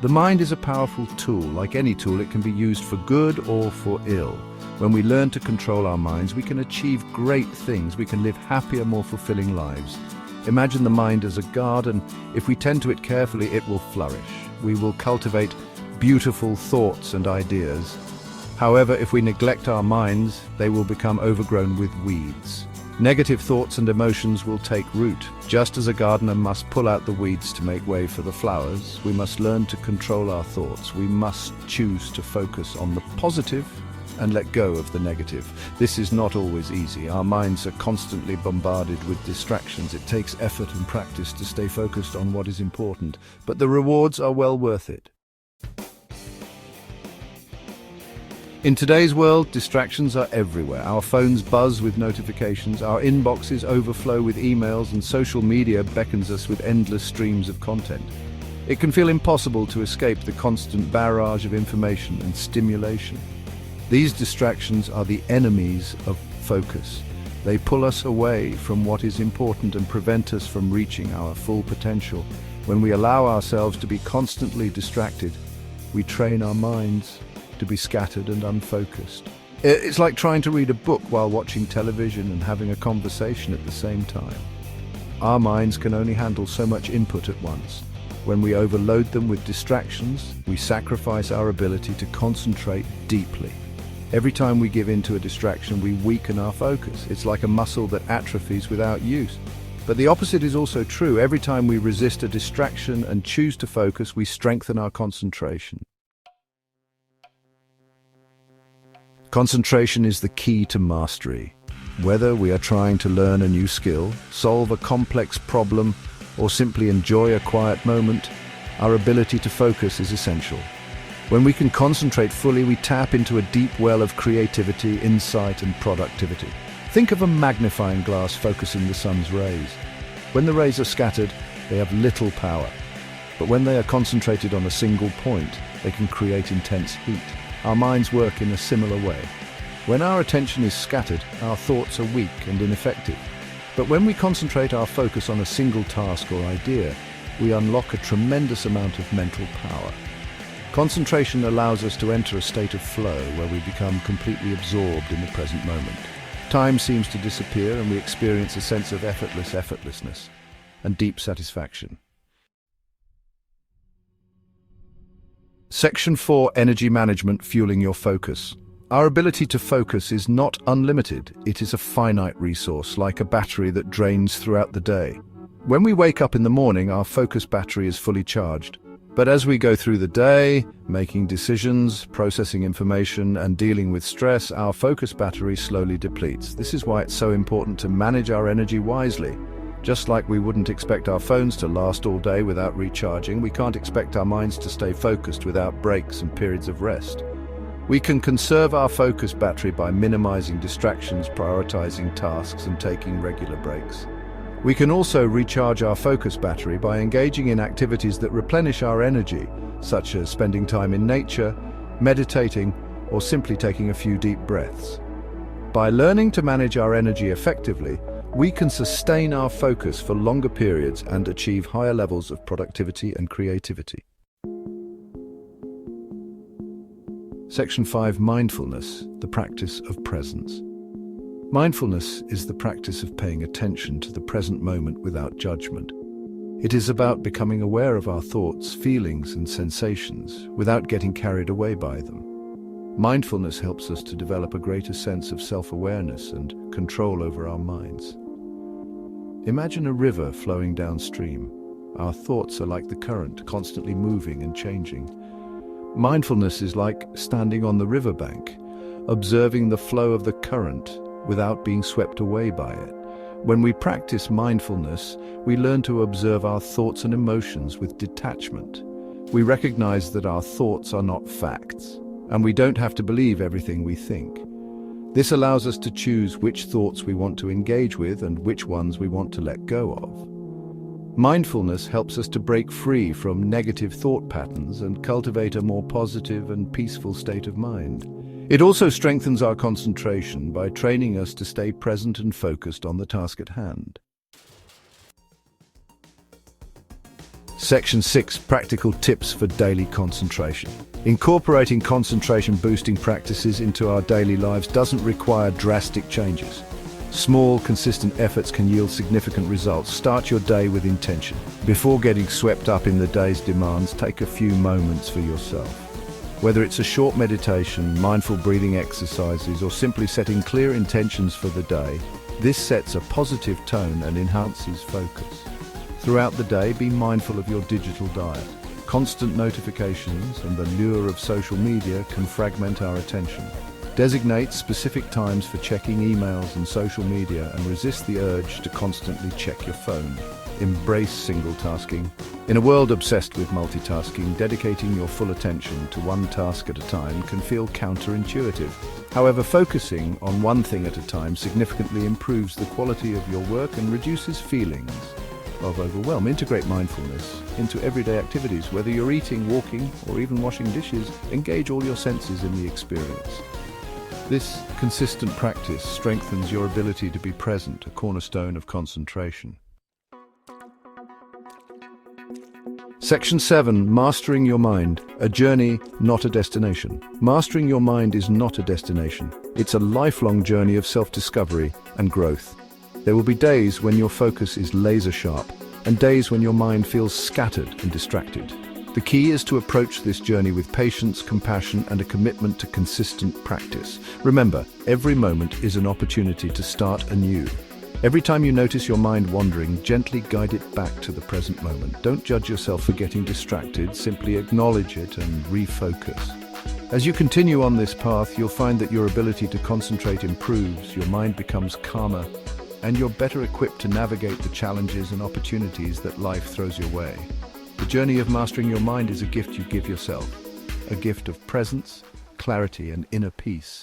The mind is a powerful tool. Like any tool, it can be used for good or for ill. When we learn to control our minds, we can achieve great things. We can live happier, more fulfilling lives. Imagine the mind as a garden. If we tend to it carefully, it will flourish. We will cultivate beautiful thoughts and ideas. However, if we neglect our minds, they will become overgrown with weeds. Negative thoughts and emotions will take root. Just as a gardener must pull out the weeds to make way for the flowers, we must learn to control our thoughts. We must choose to focus on the positive and let go of the negative. This is not always easy. Our minds are constantly bombarded with distractions. It takes effort and practice to stay focused on what is important, but the rewards are well worth it. In today's world, distractions are everywhere. Our phones buzz with notifications, our inboxes overflow with emails, and social media beckons us with endless streams of content. It can feel impossible to escape the constant barrage of information and stimulation. These distractions are the enemies of focus. They pull us away from what is important and prevent us from reaching our full potential. When we allow ourselves to be constantly distracted, we train our minds to be scattered and unfocused. It's like trying to read a book while watching television and having a conversation at the same time. Our minds can only handle so much input at once. When we overload them with distractions, we sacrifice our ability to concentrate deeply. Every time we give in to a distraction, we weaken our focus. It's like a muscle that atrophies without use. But the opposite is also true. Every time we resist a distraction and choose to focus, we strengthen our concentration. Concentration is the key to mastery. Whether we are trying to learn a new skill, solve a complex problem, or simply enjoy a quiet moment, our ability to focus is essential. When we can concentrate fully, we tap into a deep well of creativity, insight, and productivity. Think of a magnifying glass focusing the sun's rays. When the rays are scattered, they have little power. But when they are concentrated on a single point, they can create intense heat. Our minds work in a similar way. When our attention is scattered, our thoughts are weak and ineffective. But when we concentrate our focus on a single task or idea, we unlock a tremendous amount of mental power. Concentration allows us to enter a state of flow where we become completely absorbed in the present moment. Time seems to disappear and we experience a sense of effortlessness and deep satisfaction. Section 4: Energy Management, Fueling Your Focus. Our ability to focus is not unlimited. It is a finite resource, like a battery that drains throughout the day. When we wake up in the morning, our focus battery is fully charged. But as we go through the day, making decisions, processing information, and dealing with stress, our focus battery slowly depletes. This is why it's so important to manage our energy wisely. Just like we wouldn't expect our phones to last all day without recharging, we can't expect our minds to stay focused without breaks and periods of rest. We can conserve our focus battery by minimizing distractions, prioritizing tasks, and taking regular breaks. We can also recharge our focus battery by engaging in activities that replenish our energy, such as spending time in nature, meditating, or simply taking a few deep breaths. By learning to manage our energy effectively, we can sustain our focus for longer periods and achieve higher levels of productivity and creativity. Section 5: Mindfulness, the practice of presence. Mindfulness is the practice of paying attention to the present moment without judgment. It is about becoming aware of our thoughts, feelings, and sensations without getting carried away by them. Mindfulness helps us to develop a greater sense of self-awareness and control over our minds. Imagine a river flowing downstream. Our thoughts are like the current, constantly moving and changing. Mindfulness is like standing on the riverbank, observing the flow of the current without being swept away by it. When we practice mindfulness, we learn to observe our thoughts and emotions with detachment. We recognize that our thoughts are not facts, and we don't have to believe everything we think. This allows us to choose which thoughts we want to engage with and which ones we want to let go of. Mindfulness helps us to break free from negative thought patterns and cultivate a more positive and peaceful state of mind. It also strengthens our concentration by training us to stay present and focused on the task at hand. Section 6. Practical tips for daily concentration. Incorporating concentration-boosting practices into our daily lives doesn't require drastic changes. Small, consistent efforts can yield significant results. Start your day with intention. Before getting swept up in the day's demands, take a few moments for yourself. Whether it's a short meditation, mindful breathing exercises, or simply setting clear intentions for the day, this sets a positive tone and enhances focus. Throughout the day, be mindful of your digital diet. Constant notifications and the lure of social media can fragment our attention. Designate specific times for checking emails and social media and resist the urge to constantly check your phone. Embrace single tasking. In a world obsessed with multitasking, dedicating your full attention to one task at a time can feel counterintuitive. However, focusing on one thing at a time significantly improves the quality of your work and reduces feelings of overwhelm. Integrate mindfulness into everyday activities. Whether you're eating, walking, or even washing dishes, engage all your senses in the experience. This consistent practice strengthens your ability to be present, a cornerstone of concentration. Section 7. Mastering your mind. A journey, not a destination. Mastering your mind is not a destination. It's a lifelong journey of self-discovery and growth. There will be days when your focus is laser-sharp, and days when your mind feels scattered and distracted. The key is to approach this journey with patience, compassion, and a commitment to consistent practice. Remember, every moment is an opportunity to start anew. Every time you notice your mind wandering, gently guide it back to the present moment. Don't judge yourself for getting distracted, simply acknowledge it and refocus. As you continue on this path, you'll find that your ability to concentrate improves, your mind becomes calmer, and you're better equipped to navigate the challenges and opportunities that life throws your way. The journey of mastering your mind is a gift you give yourself, a gift of presence, clarity, and inner peace.